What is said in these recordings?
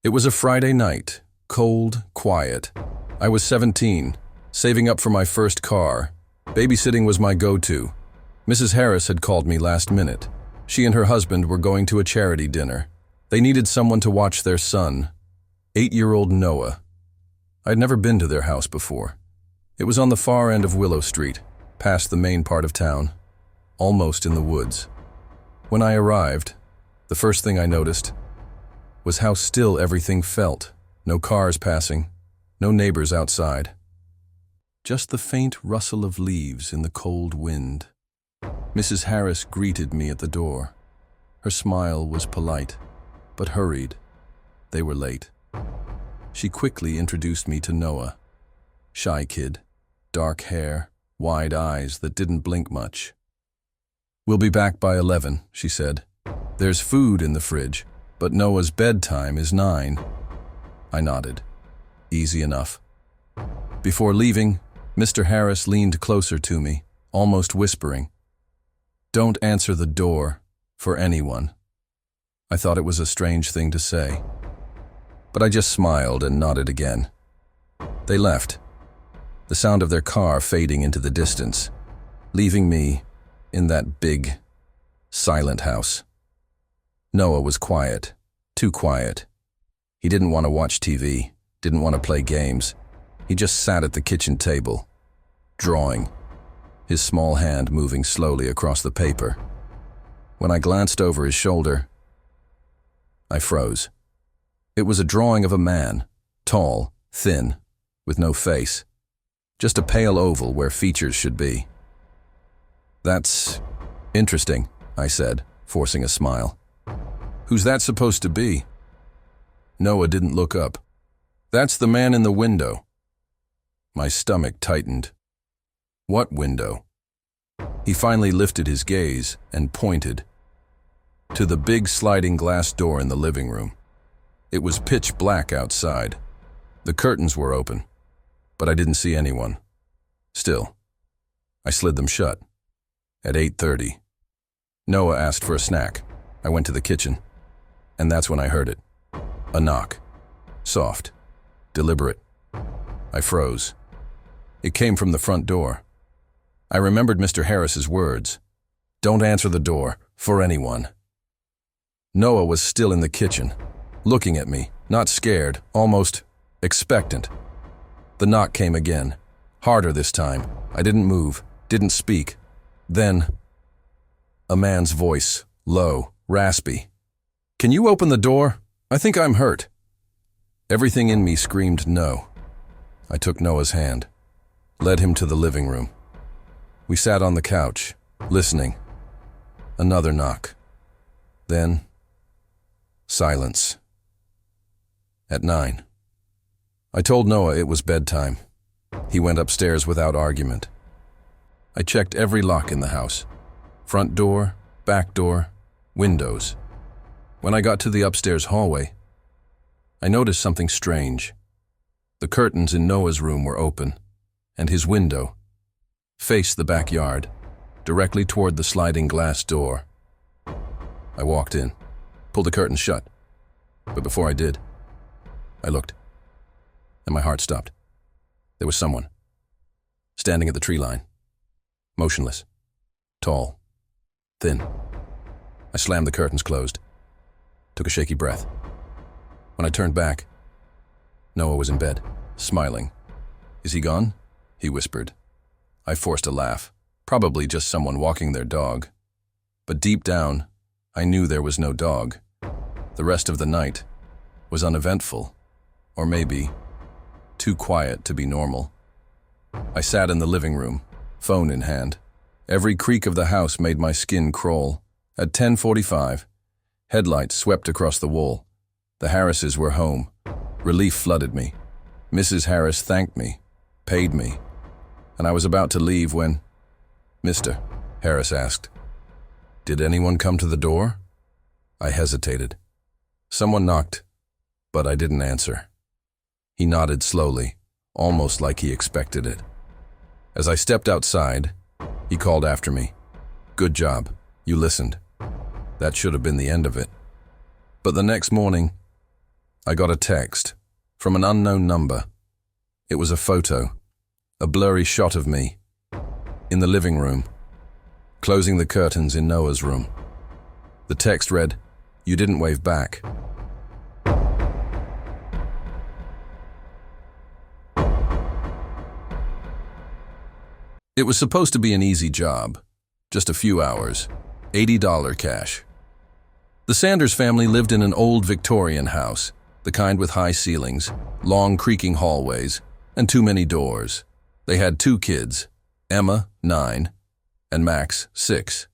It was a Friday night, cold, quiet. I was 17, saving up for my first car. Babysitting was my go-to. Mrs. Harris had called me last minute. She and her husband were going to a charity dinner. They needed someone to watch their son, 8-year-old Noah. I'd never been to their house before. It was on the far end of Willow Street, past the main part of town, almost in the woods. When I arrived, the first thing I noticed was how still everything felt. No cars passing, no neighbors outside. Just the faint rustle of leaves in the cold wind. Mrs. Harris greeted me at the door. Her smile was polite, but hurried. They were late. She quickly introduced me to Noah. Shy kid, dark hair, wide eyes that didn't blink much. "We'll be back by 11, she said. "There's food in the fridge, but Noah's bedtime is 9. I nodded. Easy enough. Before leaving, Mr. Harris leaned closer to me, almost whispering, "Don't answer the door for anyone." I thought it was a strange thing to say, but I just smiled and nodded again. They left, the sound of their car fading into the distance, leaving me in that big, silent house. Noah was quiet, too quiet. He didn't want to watch TV, didn't want to play games. He just sat at the kitchen table, drawing, his small hand moving slowly across the paper. When I glanced over his shoulder, I froze. It was a drawing of a man, tall, thin, with no face, just a pale oval where features should be. "That's interesting," I said, forcing a smile. "Who's that supposed to be?" Noah didn't look up. "That's the man in the window." My stomach tightened. "What window?" He finally lifted his gaze and pointed to the big sliding glass door in the living room. It was pitch black outside. The curtains were open, but I didn't see anyone. Still, I slid them shut. At 8:30, Noah asked for a snack. I went to the kitchen, and that's when I heard it. A knock. Soft. Deliberate. I froze. It came from the front door. I remembered Mr. Harris's words. "Don't answer the door for anyone." Noah was still in the kitchen, looking at me, not scared, almost expectant. The knock came again, harder this time. I didn't move, didn't speak. Then, a man's voice, low, raspy. "Can you open the door? I think I'm hurt." Everything in me screamed no. I took Noah's hand, led him to the living room. We sat on the couch, listening. Another knock. Then, silence. At 9. I told Noah it was bedtime. He went upstairs without argument. I checked every lock in the house. Front door, back door, windows. When I got to the upstairs hallway, I noticed something strange. The curtains in Noah's room were open, and his window faced the backyard, directly toward the sliding glass door. I walked in, pulled the curtains shut, but before I did, I looked, and my heart stopped. There was someone, standing at the tree line, motionless, tall, thin. I slammed the curtains closed, took a shaky breath. When I turned back, Noah was in bed, smiling. "Is he gone?" he whispered. I forced a laugh, probably just someone walking their dog. But deep down, I knew there was no dog. The rest of the night was uneventful, or maybe too quiet to be normal. I sat in the living room, phone in hand. Every creak of the house made my skin crawl. At 10:45, headlights swept across the wall. The Harrises were home. Relief flooded me. Mrs. Harris thanked me, paid me, and I was about to leave when Mr. Harris asked, "Did anyone come to the door?" I hesitated. Someone knocked, but I didn't answer. He nodded slowly, almost like he expected it. As I stepped outside, he called after me, "Good job, you listened." That should have been the end of it. But the next morning, I got a text from an unknown number. It was a photo, a blurry shot of me, in the living room, closing the curtains in Noah's room. The text read, "You didn't wave back." It was supposed to be an easy job, just a few hours, $80 cash. The Sanders family lived in an old Victorian house, the kind with high ceilings, long creaking hallways, and too many doors. They had 2 kids, Emma, 9, and Max, 6.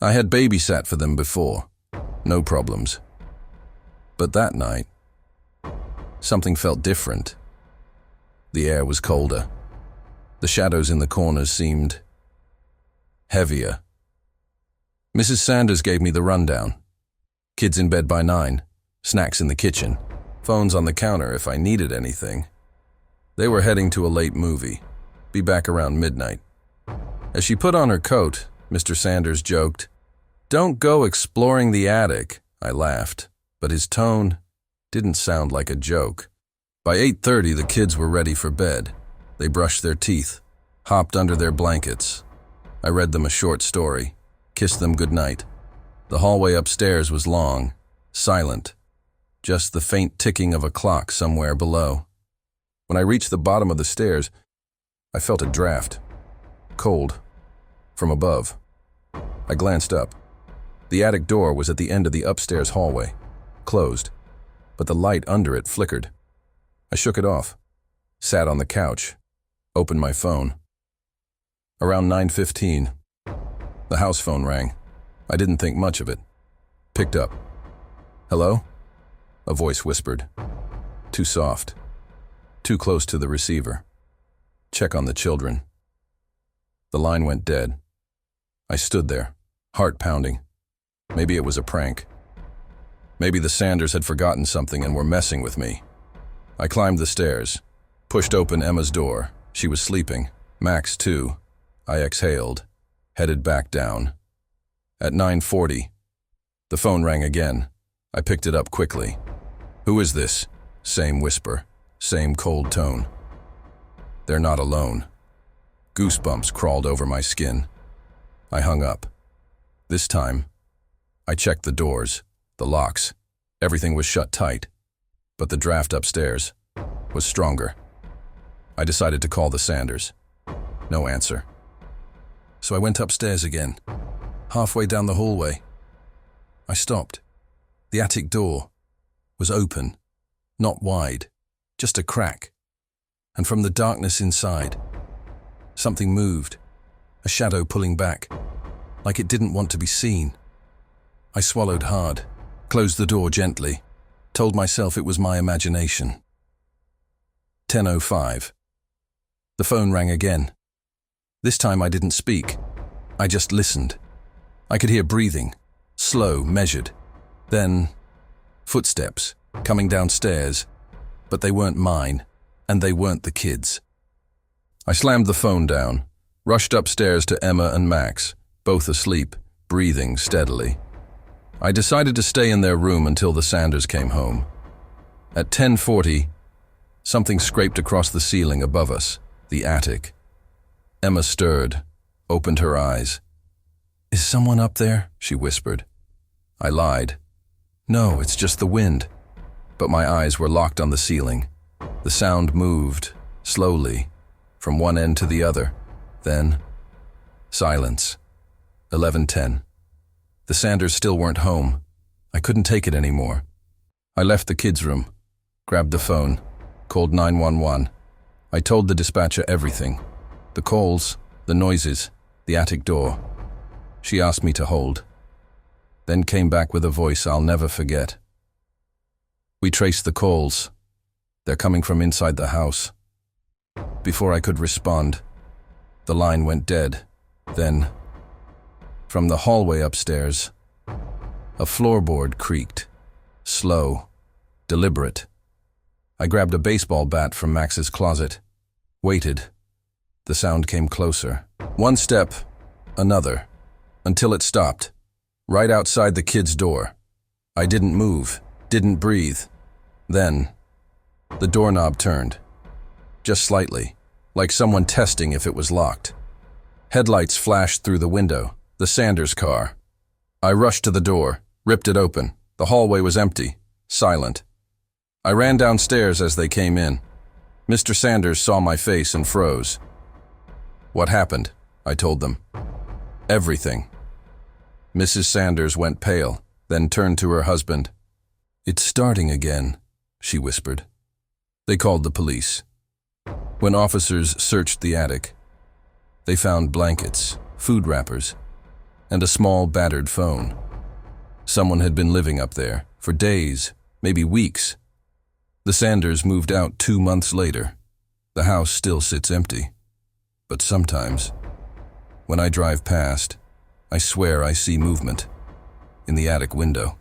I had babysat for them before, no problems. But that night, something felt different. The air was colder. The shadows in the corners seemed heavier. Mrs. Sanders gave me the rundown. Kids in bed by 9, snacks in the kitchen, phones on the counter if I needed anything. They were heading to a late movie, be back around midnight. As she put on her coat, Mr. Sanders joked, "Don't go exploring the attic." I laughed, but his tone didn't sound like a joke. By 8:30, the kids were ready for bed. They brushed their teeth, hopped under their blankets. I read them a short story, kissed them goodnight. The hallway upstairs was long, silent, just the faint ticking of a clock somewhere below. When I reached the bottom of the stairs, I felt a draft, cold, from above. I glanced up. The attic door was at the end of the upstairs hallway, closed, but the light under it flickered. I shook it off, sat on the couch, opened my phone. Around 9:15, the house phone rang. I didn't think much of it. Picked up. "Hello?" A voice whispered. Too soft. Too close to the receiver. "Check on the children." The line went dead. I stood there, heart pounding. Maybe it was a prank. Maybe the Sanders had forgotten something and were messing with me. I climbed the stairs, pushed open Emma's door. She was sleeping. Max, too. I exhaled, headed back down. At 9:40, the phone rang again. I picked it up quickly. "Who is this?" Same whisper, same cold tone. They're not alone. Goosebumps crawled over my skin. I hung up. This time, I checked the doors, the locks. Everything was shut tight, but the draft upstairs was stronger. I decided to call the Sanders. No answer. So I went upstairs again. Halfway down the hallway, I stopped. The attic door was open, not wide, just a crack. And from the darkness inside, something moved, a shadow pulling back, like it didn't want to be seen. I swallowed hard, closed the door gently, told myself it was my imagination. 10:05. The phone rang again. This time I didn't speak. I just listened. I could hear breathing, slow, measured. Then, footsteps, coming downstairs. But they weren't mine, and they weren't the kids. I slammed the phone down, rushed upstairs to Emma and Max, both asleep, breathing steadily. I decided to stay in their room until the Sanders came home. At 10:40, something scraped across the ceiling above us, the attic. Emma stirred, opened her eyes. "Is someone up there?" she whispered. I lied. "No, it's just the wind." But my eyes were locked on the ceiling. The sound moved, slowly, from one end to the other. Then, silence. 11:10. The Sanders still weren't home. I couldn't take it anymore. I left the kids' room, grabbed the phone, called 911. I told the dispatcher everything. The calls, the noises, the attic door. She asked me to hold. Then came back with a voice I'll never forget. "We traced the calls. They're coming from inside the house." Before I could respond, the line went dead. Then, from the hallway upstairs, a floorboard creaked. Slow, deliberate. I grabbed a baseball bat from Max's closet, waited. The sound came closer. One step, another, until it stopped, right outside the kids' door. I didn't move, didn't breathe, Then, the doorknob turned. Just slightly, like someone testing if it was locked. Headlights flashed through the window, the Sanders car. I rushed to the door, ripped it open. The hallway was empty, silent. I ran downstairs as they came in. Mr. Sanders saw my face and froze. "What happened?" I told them. "Everything." Mrs. Sanders went pale, then turned to her husband. "It's starting again," she whispered. They called the police. When officers searched the attic, they found blankets, food wrappers, and a small battered phone. Someone had been living up there for days, maybe weeks. The Sanders moved out 2 months later. The house still sits empty. But sometimes, when I drive past, I swear I see movement in the attic window.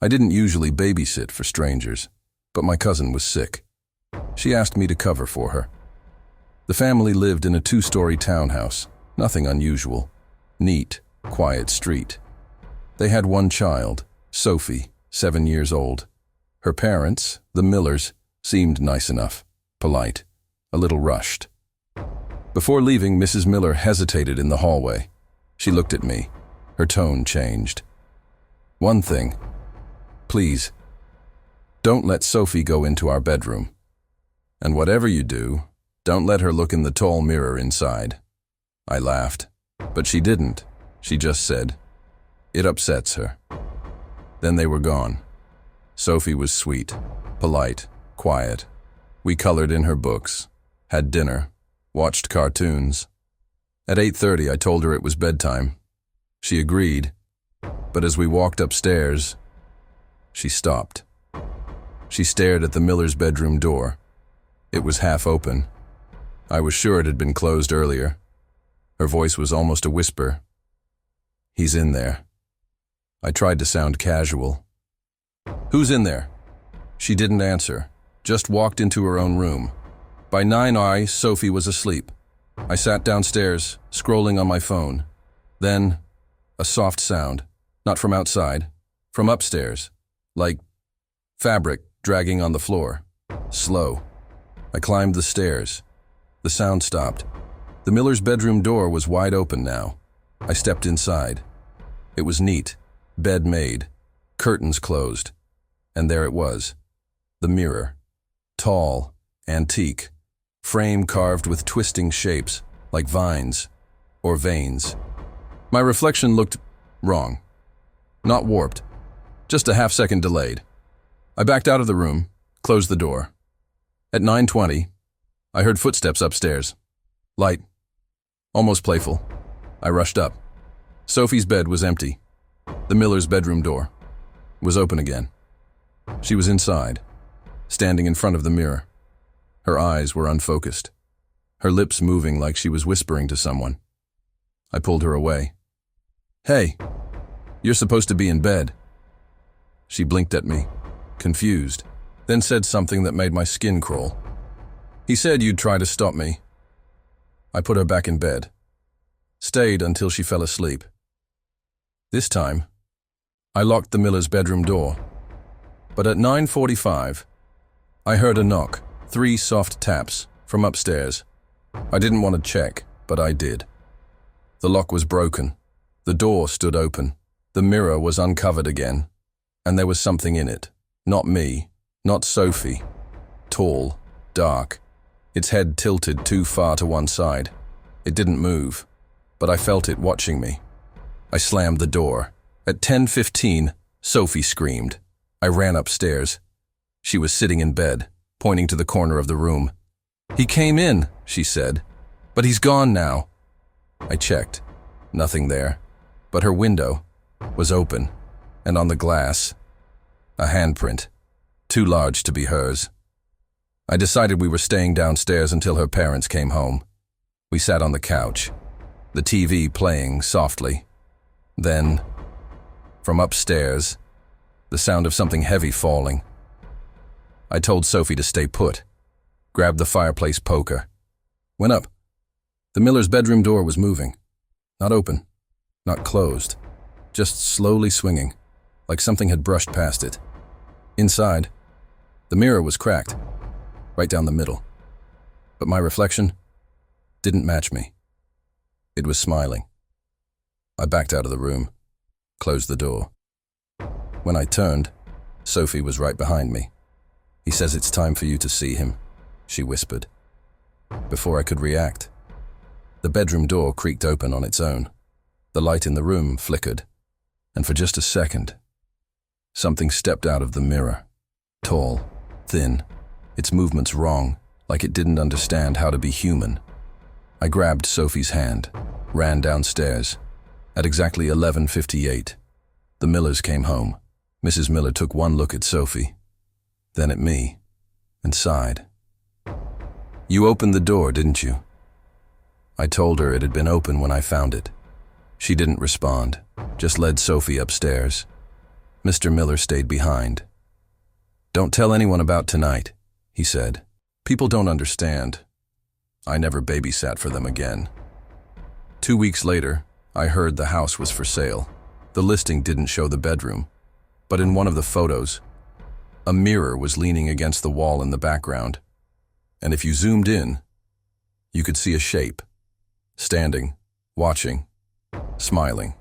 I didn't usually babysit for strangers, but my cousin was sick. She asked me to cover for her. The family lived in a 2-story townhouse, nothing unusual. Neat, quiet street. They had one child, Sophie, 7 years old. Her parents, the Millers, seemed nice enough, polite, a little rushed. Before leaving, Mrs. Miller hesitated in the hallway. She looked at me. Her tone changed. "One thing. Please, don't let Sophie go into our bedroom. And whatever you do, don't let her look in the tall mirror inside." I laughed, but she didn't. She just said, "It upsets her." Then they were gone. Sophie was sweet, polite, quiet. We colored in her books, had dinner, watched cartoons. At 8:30, I told her it was bedtime. She agreed, but as we walked upstairs, she stopped. She stared at the Miller's bedroom door. It was half open. I was sure it had been closed earlier. Her voice was almost a whisper. "He's in there." I tried to sound casual. "Who's in there?" She didn't answer, just walked into her own room. By 9 Sophie was asleep. I sat downstairs, scrolling on my phone. Then, a soft sound, not from outside, from upstairs, like fabric dragging on the floor. Slow. I climbed the stairs. The sound stopped. The Miller's bedroom door was wide open now. I stepped inside. It was neat, bed made, curtains closed. And there it was, the mirror. Tall, antique, frame carved with twisting shapes, like vines or veins. My reflection looked wrong. Not warped, just a half-second delayed. I backed out of the room, closed the door. At 9:20, I heard footsteps upstairs. Light, almost playful. I rushed up. Sophie's bed was empty. The Miller's bedroom door was open again. She was inside, standing in front of the mirror. Her eyes were unfocused, her lips moving like she was whispering to someone. I pulled her away. "Hey, you're supposed to be in bed." She blinked at me, confused, then said something that made my skin crawl. "He said you'd try to stop me." I put her back in bed, stayed until she fell asleep. This time, I locked the Miller's bedroom door. But at 9:45, I heard a knock, 3 soft taps, from upstairs. I didn't want to check, but I did. The lock was broken. The door stood open. The mirror was uncovered again. And there was something in it. Not me, not Sophie. Tall, dark. Its head tilted too far to one side. It didn't move, but I felt it watching me. I slammed the door. At 10:15, Sophie screamed. I ran upstairs. She was sitting in bed, pointing to the corner of the room. "He came in," she said, "but he's gone now." I checked. Nothing there. But her window was open, and on the glass, a handprint, too large to be hers. I decided we were staying downstairs until her parents came home. We sat on the couch, the TV playing softly. Then, from upstairs, the sound of something heavy falling. I told Sophie to stay put, grabbed the fireplace poker. Went up. The Miller's bedroom door was moving. Not open, not closed, just slowly swinging, like something had brushed past it. Inside, the mirror was cracked, right down the middle. But my reflection didn't match me. It was smiling. I backed out of the room, closed the door. When I turned, Sophie was right behind me. "He says it's time for you to see him," she whispered. Before I could react, the bedroom door creaked open on its own. The light in the room flickered, and for just a second, something stepped out of the mirror. Tall, thin, its movements wrong, like it didn't understand how to be human. I grabbed Sophie's hand, ran downstairs. At exactly 11:58, the Millers came home. Mrs. Miller took one look at Sophie, then at me, and sighed. "You opened the door, didn't you?" I told her it had been open when I found it. She didn't respond, just led Sophie upstairs. Mr. Miller stayed behind. "Don't tell anyone about tonight," he said. "People don't understand." I never babysat for them again. 2 weeks later, I heard the house was for sale. The listing didn't show the bedroom, but in one of the photos, a mirror was leaning against the wall in the background. And if you zoomed in, you could see a shape, standing, watching, smiling.